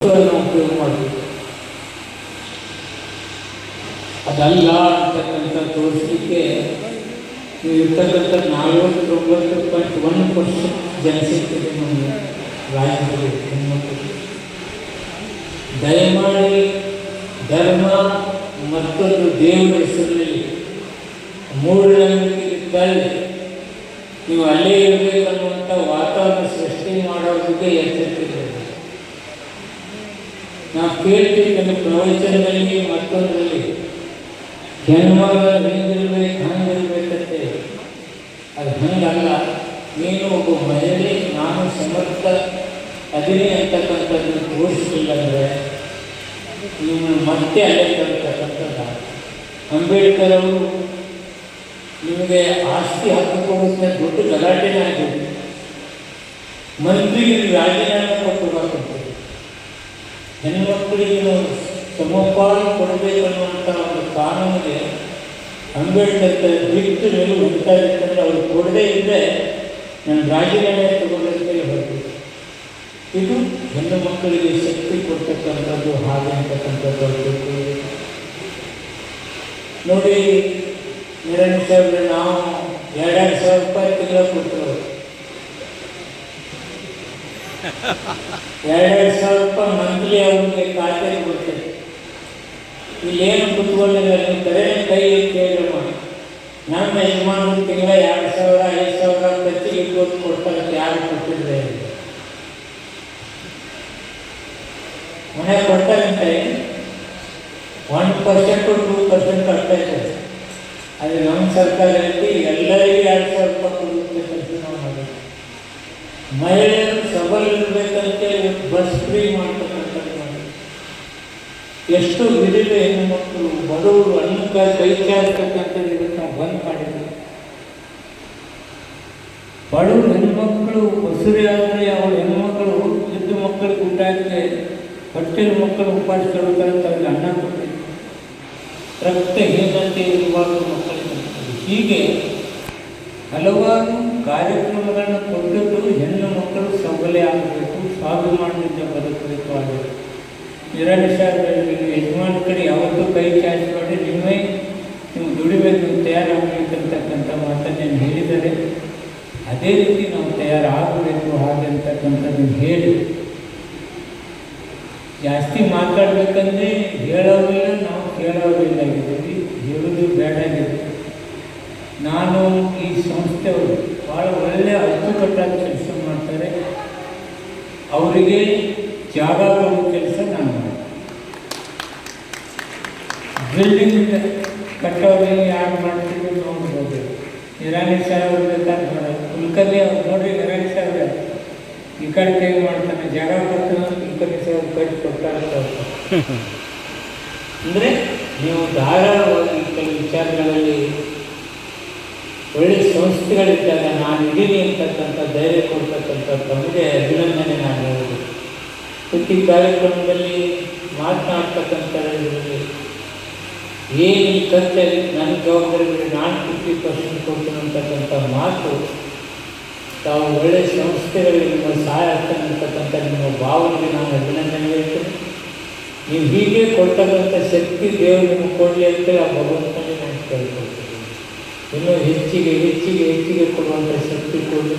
ಉಪಯೋಗ ಮಾಡಬೇಕು. ಅದಲ್ಲ ಅಂತಕ್ಕಂಥ ತೋರಿಸಲಿಕ್ಕೆ ನೀವು ಇರ್ತಕ್ಕಂಥ 49.1% ಜನಸಂಖ್ಯೆ ನಮ್ಮ ರಾಜ್ಯದಲ್ಲಿ ಹೆಣ್ಮಕ್ಳು. ದಯಮಾಡಿ ಧರ್ಮ ಮತ್ತೊಂದು ದೇವರ ಹೆಸರಿನಲ್ಲಿ ಮೂಢನಂಬಿಕೆಗಳಿದ್ದಲ್ಲಿ ನೀವು ಅಲ್ಲೇ ಇರಬೇಕನ್ನುವಂಥ ವಾತಾವರಣ ಸೃಷ್ಟಿ ಮಾಡೋದಕ್ಕೆ ಎಚ್ಚರಿಸಿದ್ದೇವೆ. ನಾವು ಕೇಳ್ತೀವಿ ನಮ್ಮ ಪ್ರವಚನದಲ್ಲಿ ಮತ್ತೊಂದರಲ್ಲಿ ಹೆಣ್ಮಗ ಹೆಂಗಿರ್ಬೇಕು ಹಂಗಿರ್ಬೇಕಂತೆ. ಅದು ಹಂಗಲ್ಲ. ನೀನು ಒಬ್ಬ ಮಹಿಳೆ, ನಾನು ಸಮರ್ಥ ಅದೀನಿ ಅಂತಕ್ಕಂಥದ್ದನ್ನು ತೋರಿಸಲಿಲ್ಲ ಅಂದರೆ ನೀವು ಮತ್ತೆ ಅಲ್ಲೇ ತರ್ತಕ್ಕಂಥದ್ದು. ಅಂಬೇಡ್ಕರ್ ಅವರು ನಿಮಗೆ ಆಸ್ತಿ ಹಕ್ಕು ಕೊಡುತ್ತೆ ದೊಡ್ಡ ಗಲಾಟೆನೇ ಆಗಿದೆ. ಮಂತ್ರಿಗೆ ರಾಜೀನಾಮೆ ಕೊಟ್ಟು ಹಾಕುತ್ತದೆ. ಹೆಣ್ಮಕ್ಕಳಿಗೆ ನಾವು ಸಮಪಾಲು ಕೊಡಬೇಕನ್ನುವಂಥ ಒಂದು ಕಾನೂನಿಗೆ ಅಂಬೇಡ್ಕರ್ ಬಿಟ್ಟು ನೀವು ಉಂಟಾಗಿತ್ತಂದ್ರೆ ಅವರು ಕೊಡದೇ ಇದ್ದರೆ ನಾನು ರಾಜೀನಾಮೆ ತಗೊಳ್ಳೋದಕ್ಕೆ ಹೊರಟಿದ್ದೆ. ಇದು ಹೆಣ್ಣು ಮಕ್ಕಳಿಗೆ ಶಕ್ತಿ ಕೊಡ್ತಕ್ಕಂಥದ್ದು. ಹಾಗೆ ಅಂತಕ್ಕಂಥದ್ದು ನೋಡಿ. ನಿರಂತರ ನಾವು 2,000 ರೂಪಾಯಿ ತಿಂಗಳ ಕೊಟ್ಟರು. 2,000 ರೂಪಾಯಿ ಮಂತ್ಲಿ ಅವ್ರಿಗೆ ಖಾತೆಗೆ ಕೊಡ್ತೇವೆ. ಇಲ್ಲೇನು ಕುತ್ಕೊಂಡಿಲ್ಲ, ನೀವು ಕರೆ ಕೈ ಕೇಳಮ್ಮ. ನಮ್ಮ ಯಜಮಾನರು ತಿಂಗಳ 2,000 5,000 ಖರ್ಚಿಗೆ ಇವತ್ತು ಕೊಡ್ತಾರೆ. ಯಾರು ಕೊಟ್ಟಿದ್ರೆ ಮನೆ ಕೊಡ್ತಾರಂತೆ 1% 2% ಆಗ್ತಾ ಇದ್ದಾರೆ. ಆದರೆ ನಮ್ಮ ಸರ್ಕಾರದಲ್ಲಿ ಎಲ್ಲರಿಗೂ 2,000 ರೂಪಾಯಿ ಕೊಡುತ್ತೆ ಕೆಲಸ ನಾವು ಮಾಡೋದು. ಮಹಿಳೆಯರು ಸಬಲ ಇರಬೇಕಂತೆ ಬಸ್ ಫ್ರೀ ಮಾಡ್ತಕ್ಕಂಥದ್ದು ಮಾಡಿ ಎಷ್ಟು ವಿವಿಧ ಹೆಣ್ಣು ಮಕ್ಕಳು ಬಡವರು ಅನ್ನಕ್ಕೆ ಕೈ ಚಾಚತಕ್ಕಂಥದ್ದು ಇದನ್ನು ನಾವು ಬಂದ್ ಮಾಡಿದ್ವಿ. ಬಡವರು ಹೆಣ್ಮಕ್ಕಳು ಹೊಸರಿ ಆದರೆ ಅವಳ ಹೆಣ್ಮಕ್ಕಳು ಇದ್ದ ಮಕ್ಕಳಿಗೆ ಊಟ ಹಾಕಿ ಹೊಟ್ಟೆನ ಮಕ್ಕಳು ಉಪವಾಸ ಕೊಡ್ಬೇಕಂತ ಅವ್ರಿಗೆ ಅನ್ನ ಕೊಟ್ಟಿದ್ವಿ. ರಕ್ತ ಹೀನತೆ ಇರುವಾಗ ಮಕ್ಕಳಿಗೆ ಹೀಗೆ ಹಲವಾರು ಕಾರ್ಯಕ್ರಮಗಳನ್ನು ಕೊಟ್ಟದ್ದು ಹೆಣ್ಣು ಮಕ್ಕಳು ಸಬಲೆ ಆಗಬೇಕು, ಸ್ವಾಭಿಮಾನದಿಂದ ಬದುಕಬೇಕು ಆಗಬೇಕು. ನಿರಾಶಾದಲ್ಲಿ ಯಜಮಾನ ಕಡೆ ಯಾವತ್ತೂ ಕೈ ಚಾಚಿ ಮಾಡಿ ನೀವು ದುಡಿಬೇಕು, ತಯಾರಾಗಬೇಕಂತಕ್ಕಂಥ ಮಾತನ್ನು ಹೇಳಿದರೆ ಅದೇ ರೀತಿ ನಾವು ತಯಾರಾಗಬೇಕು. ಹಾಗೆ ಅಂತಕ್ಕಂಥದ್ದನ್ನು ಹೇಳಿ ಜಾಸ್ತಿ ಮಾತಾಡಬೇಕಂದ್ರೆ ಹೇಳೋರಿಲ್ಲ, ನಾವು ಕೇಳೋರಿಲ್ಲಾಗಿದ್ದೀವಿ, ಹೇಳೋದು ಬೇಡಾಗಿದೆ. ನಾನು ಈ ಸಂಸ್ಥೆಯವರು ಭಾಳ ಒಳ್ಳೆಯ ಅಚ್ಚುಕಟ್ಟಾಗಿ ಕೆಲಸ ಮಾಡ್ತಾರೆ. ಅವರಿಗೆ ಜಾಗ ಕೊಡೋ ಕೆಲಸ ನಾನು ಮಾಡಿ. ಬಿಲ್ಡಿಂಗ್ ಕಟ್ಟೋರಿಗೆ ಯಾರು ಮಾಡ್ತೀವಿ ನೋಡ್ಬೋದು. ನಿರಾಣಿ ಸಾಹೇಬ್ರು ಬೇಕಾದ್ರೆ ನೋಡೋದು. ಕುಲಕರ್ಣಿ ಅವ್ರು ನೋಡ್ರಿ, ನಿರಾಣಿ ಸಾಹೇಬ್ರೆ ಈ ಕಡೆ ಕೈ ಮಾಡ್ತಾನೆ, ಜಾಗ ಕೊಡ್ತಾನೆ, ಕುಲಕರ್ಣಿ ಸಾಹೇಬ್ರು ಕಟ್ಟಿ ಕೊಡ್ತಾರೆ. ಅಂದರೆ ನೀವು ಧಾರಾಳವಾಗಿ ಕೆಲವು ವಿಚಾರಗಳಲ್ಲಿ ಒಳ್ಳೆಯ ಸಂಸ್ಥೆಗಳಿದ್ದಾಗ ನಾನು ಇದ್ದೀನಿ ಅಂತಕ್ಕಂಥ ಧೈರ್ಯ ಕೊಡ್ತಕ್ಕಂಥ ತಮಗೆ ಅಭಿನಂದನೆ ನಾನು ಹೇಳೋದು. ಪ್ರತಿ ಕಾರ್ಯಕ್ರಮದಲ್ಲಿ ಮಾತನಾಡ್ತಕ್ಕಂಥ ಇದರಲ್ಲಿ ಏನು ಖರ್ಚು ನನ್ನ ಜವಾಬ್ದಾರಿಗಳು ನಾನು 50% ಕೊಡ್ತೀನಿ ಅಂತಕ್ಕಂಥ ಮಾತು ತಾವು ಒಳ್ಳೆಯ ಸಂಸ್ಥೆಗಳಿಗೆ ನಿಮ್ಮ ಸಹಾಯ ಆಗ್ತಾನೆ ಅಂತಕ್ಕಂಥ ನಿಮ್ಮ ಭಾವನೆಗೆ ನಾನು ಅಭಿನಂದನೆ ಹೇಳ್ತೀನಿ. ನೀವು ಹೀಗೆ ಕೊಡ್ತಕ್ಕಂಥ ಶಕ್ತಿ ದೇವರು ನಿಮಗೆ ಕೊಡಲಿ ಅಂತೇಳಿ ಆ ಭಗವಂತನೇ ನಾನು ಕೇಳ್ಕೊಳ್ತೀನಿ. ಇನ್ನೂ ಹೆಚ್ಚಿಗೆ ಹೆಚ್ಚಿಗೆ ಹೆಚ್ಚಿಗೆ ಕೊಡುವಂಥ ಶಕ್ತಿ ಕೊಡಲಿ.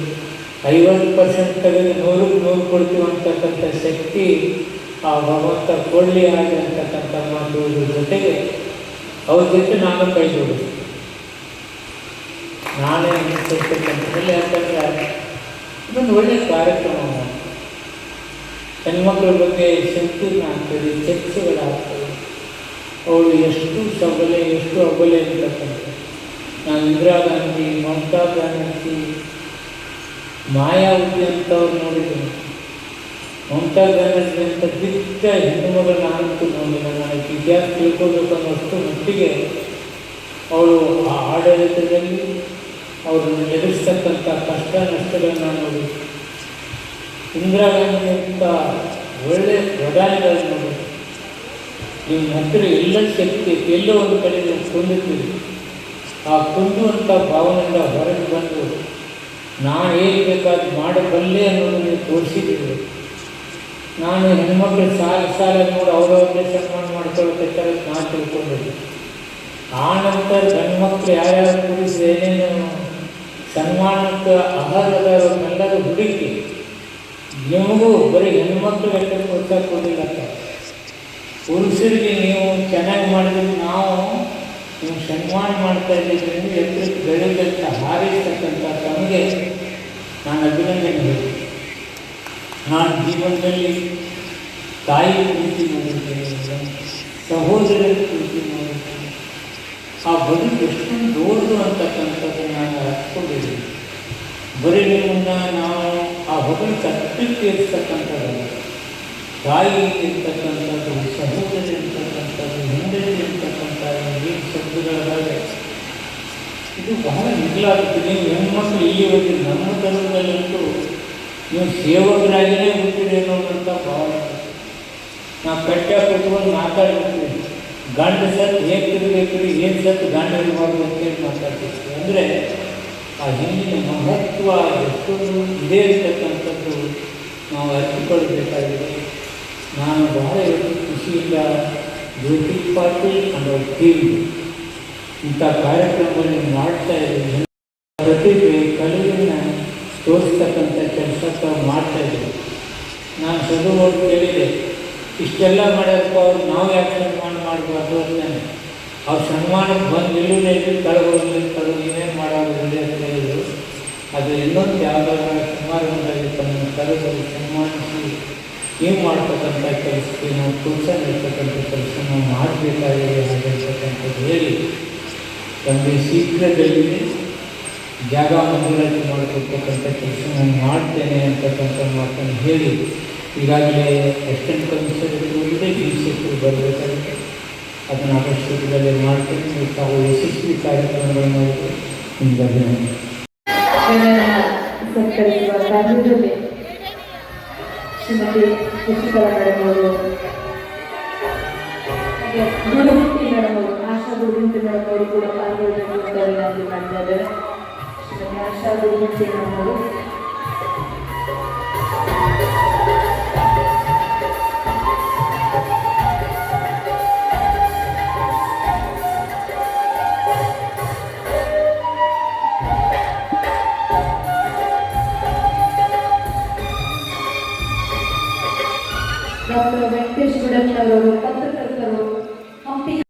50% ತೆಗೆದು 100ಕ್ಕೆ 100 ಕೊಡ್ತೀವಿ ಅಂತಕ್ಕಂಥ ಶಕ್ತಿ ಆ ಭಗವಂತ ಕೊಡಲಿ. ಹಾಗೆ ಅಂತಕ್ಕಂಥ ಮಾತು ಜೊತೆಗೆ ಅವ್ರ ಜೊತೆ ನಾನು ಕೈ ಜೋಡಿಸ್ತೀನಿ. ನಾನೇ ಅನಿಸ್ತಕ್ಕಂಥದ್ದಲ್ಲಿ ಯಾಕಂದರೆ ಇದೊಂದು ಒಳ್ಳೆಯ ಕಾರ್ಯಕ್ರಮ. ಹೆಣ್ಮಕ್ಳ ಬಗ್ಗೆ ಸಂಕೀರ್ಣ ಆಗ್ತದೆ, ಚರ್ಚೆಗಳಾಗ್ತವೆ. ಅವಳು ಎಷ್ಟು ಸಬಲೆ ಎಷ್ಟು ಅಬಲೆ ಅಂತಕ್ಕಂಥ ನಾನು ಇಂದಿರಾ ಗಾಂಧಿ, ಮಮತಾ ಬ್ಯಾನರ್ಜಿ, ಮಾಯಾವತಿ ಅಂತವ್ರು ನೋಡಿದ್ದೀನಿ. ಮಮತಾ ಬ್ಯಾನರ್ಜಿ ಅಂತ ದಿಟ್ಟ ಹೆಣ್ಣು ಮಗಳು ನಾನಂತೂ ನೋಡಿಲ್ಲ. ನನಗೆ ಇತಿಹಾಸ ತಿಳ್ಕೋಬೇಕು ಅನ್ನೋಷ್ಟು ಮಟ್ಟಿಗೆ ಅವಳು ಆ ಆಡಳಿತದಲ್ಲಿ ಅವ್ರನ್ನ ಎದುರಿಸ್ತಕ್ಕಂಥ ಕಷ್ಟ ನಷ್ಟಗಳನ್ನ ನೋಡಿ. ಇಂದಿರಾ ಗಾಂಧಿ ಅಂತ ಒಳ್ಳೆಯ ಪ್ರಧಾನಿಗಳನ್ನು ನೋಡಿ. ನಿಮ್ಮ ಹತ್ತಿರ ಎಲ್ಲ ಶಕ್ತಿ ಎಲ್ಲೋ ಒಂದು ಕಡೆ ನೀವು ಕೊಂದಿದ್ದೀರಿ. ಆ ಕುಂದುವಂಥ ಭಾವನೆಯಿಂದ ಹೊರಗೆ ಬಂದು ನಾನು ಏನು ಬೇಕಾದ ಮಾಡಬಲ್ಲೆ ಅನ್ನೋದನ್ನು ತೋರಿಸಿದ್ದೀವಿ. ನಾನು ಹೆಣ್ಮಕ್ಳು ಸಾಲ ನೋಡಿ ಅವ್ರವ್ರನ್ನೇ ಸನ್ಮಾನ ಮಾಡ್ಕೊಳ್ಬೇಕಾದ್ರೆ ನಾನು ತಿಳ್ಕೊಂಡಿದ್ದೆ. ಆ ನಂತರ ಗಂಡು ಮಕ್ಕಳು ಯಾರ್ಯಾರು ಕೂಡಿಸಿ ಏನೇನು ಸನ್ಮಾನಕ್ಕೆ ಅರ್ಹರದವರನ್ನೆಲ್ಲರೂ ಹುಡುಕಿ ನಿಮಗೂ ಬರೀ ಹೆಣ್ಮಕ್ಳು ಲೆಕ್ಕ ಪ್ರೋತ್ಸಾಹ ಕೊಡಲಿಲ್ಲ. ಪುರುಷರಿಗೆ ನೀವು ಚೆನ್ನಾಗಿ ಮಾಡಿದ್ರೆ ನಾವು ನೀವು ಸನ್ಮಾನ ಮಾಡ್ತಾ ಇದ್ದೀವಿ, ಎತ್ತರಕ್ಕೆ ಬೆಳೆದಂತ ಹಾರೈಸ್ತಕ್ಕಂಥ ತಮಗೆ ನಾನು ಅಭಿನಂದನೆ ಹೇಳಿ. ನಾನು ಜೀವನದಲ್ಲಿ ತಾಯಿ ಪ್ರೀತಿ ಮಾಡಿದ್ದೇನೆ, ಸಹೋದರರ ಪ್ರೀತಿ ಮಾಡಿದ್ದೇನೆ. ಆ ಬದುಕು ಎಷ್ಟೊಂದು ದೊಡ್ಡದು ಅಂತಕ್ಕಂಥದ್ದು ನಾನು ಅರ್ಥಕೊಂಡಿದ್ದೀನಿ. ಬರೀ ನಿಮ್ಮನ್ನು ನಾವು ಆ ಹೊಗಲು ಕಟ್ಟಕ್ಕೆ ಇರ್ತಕ್ಕಂಥದ್ದಲ್ಲ. ತಾಯಿ ಇರ್ತಕ್ಕಂಥದ್ದು, ಸಹೋದರಿ ಇರ್ತಕ್ಕಂಥದ್ದು, ಹೆಂಡತಿ ಇರ್ತಕ್ಕಂಥದ್ದು, ಏನು ಶಬ್ದಗಳಾದರೆ ಇದು ಬಹಳ ಮಿಗಿಲಾಗುತ್ತೆ. ನೀವು ಹೆಣ್ಮಕ್ಳು ಇಲ್ಲಿವರೆಗೆ ನಮ್ಮ ಧರ್ಮದಲ್ಲಂತೂ ನೀವು ಸೇವಕರಾಗಿಯೇ ಹುಟ್ಟಿದೆ ಅನ್ನೋದಂತ ಭಾವ. ನಾವು ಕಟ್ಟ ಕೂತ್ಕೊಂಡು ಮಾತಾಡ್ಬಿಡ್ತೀವಿ, ಗಂಡ ಸತ್ತು ಹೇಗೆ ತಿರುಗಬೇಕ್ರಿ, ಏನು ಸತ್ತು ಗಂಡ ಇರಬಾರ್ದು ಅಂತೇಳಿ ಮಾತಾಡ್ತಿರ್ತೀವಿ. ಅಂದರೆ ಆ ಹಿಂದಿನ ಮಹತ್ವ ಎಷ್ಟೊಂದು ಇದೆ ಇರ್ತಕ್ಕಂಥದ್ದು ನಾವು ಅರಿತುಕೊಳ್ಬೇಕಾಗಿದೆ. ನಾನು ಬಹಳ ಖುಷಿಯಿಂದ ಜ್ಯೋತಿ ಪಾಟೀಲ್ ಅನ್ನೋ ಟೀಮ್ ಇಂಥ ಕಾರ್ಯಕ್ರಮವನ್ನು ಮಾಡ್ತಾ ಇದ್ದೀನಿ. ಪ್ರತಿಭೆ ಕಲೆಯನ್ನು ತೋರಿಸ್ತಕ್ಕಂಥ ಕೆಲಸ ಮಾಡ್ತಾಯಿದ್ದೆ. ನಾನು ಚದುರು ಕೇಳಿದೆ, ಇಷ್ಟೆಲ್ಲ ಮಾಡ್ಯಪ್ಪ ಅವ್ರು ನಾವು ಯಾಕೆ ಸನ್ಮಾನ ಮಾಡಬಾರ್ದು ಅಂತಾನೆ. ಅವ್ರು ಸನ್ಮಾನಕ್ಕೆ ಬಂದು ನಿಲ್ಲುವುದೇ ಕಳೆದು ಏನೇನು ಮಾಡೋದು ಒಳ್ಳೆ ಅಂತ ಹೇಳಿದರು. ಅದು ಇನ್ನೊಂದು ಯಾವುದಾದ್ರೂ ಸಮಾರಂಭದಲ್ಲಿ ತಮ್ಮನ್ನು ಕರೆದು ಸನ್ಮಾನಿಸಿ ನೀವು ಮಾಡ್ತಕ್ಕಂಥ ಕೆಲಸಕ್ಕೆ ನಾವು ಪ್ರೋತ್ಸಾಹ ನೀಡ್ತಕ್ಕಂಥ ಕೆಲಸ ನಾವು ಮಾಡಬೇಕಾಗಿದೆ ಅಂತಕ್ಕಂಥದ್ದು ಹೇಳಿ ತಮಗೆ ಶೀಘ್ರದಲ್ಲಿ ಜಾಗ ಮಂಜೂರಾತಿ ಮಾಡಿಕೊಡ್ತಕ್ಕಂಥ ಕೆಲಸ ನಾನು ಮಾಡ್ತೇನೆ ಅಂತಕ್ಕಂಥ ಮಾತನ್ನು ಹೇಳಿ, ಈಗಾಗಲೇ ಅಸಿಸ್ಟೆಂಟ್ ಕಮಿಷನರ್ಗಳಿದೆ ಡಿಸಿಎಸ್ಗಳು ಬರಬೇಕಾಗುತ್ತೆ. ಅದನ್ನು ಅವಶ್ಯಕತೆಯಲ್ಲಿ ಮಾಡ್ತೇನೆ. ತಾವು ಯಶಸ್ವಿ ಕಾರ್ಯಕ್ರಮಗಳನ್ನು ಮಾಡಿ ನಿಮ್ಗೆ ಅಭಿನಂದನೆ. ಸತ್ಕರಿಸುವ ಕಾರ್ಯದಲ್ಲಿ ಶ್ರೀಮತಿ ಶಶಿಕಲಾ ಮೇಡಮ್ ಅವರು, ಗುರುಮೂರ್ತಿ ಮೇಡಮ್ ಅವರು, ಆಶಾ ಗುರುಮೂರ್ತಿ ಮೇಡಮ್ ಅವರು ಕೂಡ ಪಾಲ್ಗೊಳ್ಳಬೇಕು ಅಂತ ವಿನಂತಿ ಮಾಡ್ತಾ ಇದ್ದಾರೆ. ಶ್ರೀಮತಿ ಆಶಾ ಗುರುಮೂರ್ತಿ ಮೇಡಮ್ ಅವರು ಡಾಕ್ಟರ್ ವೆಂಕಟೇಶ್ ಗುಡಣ್ಣವರವರು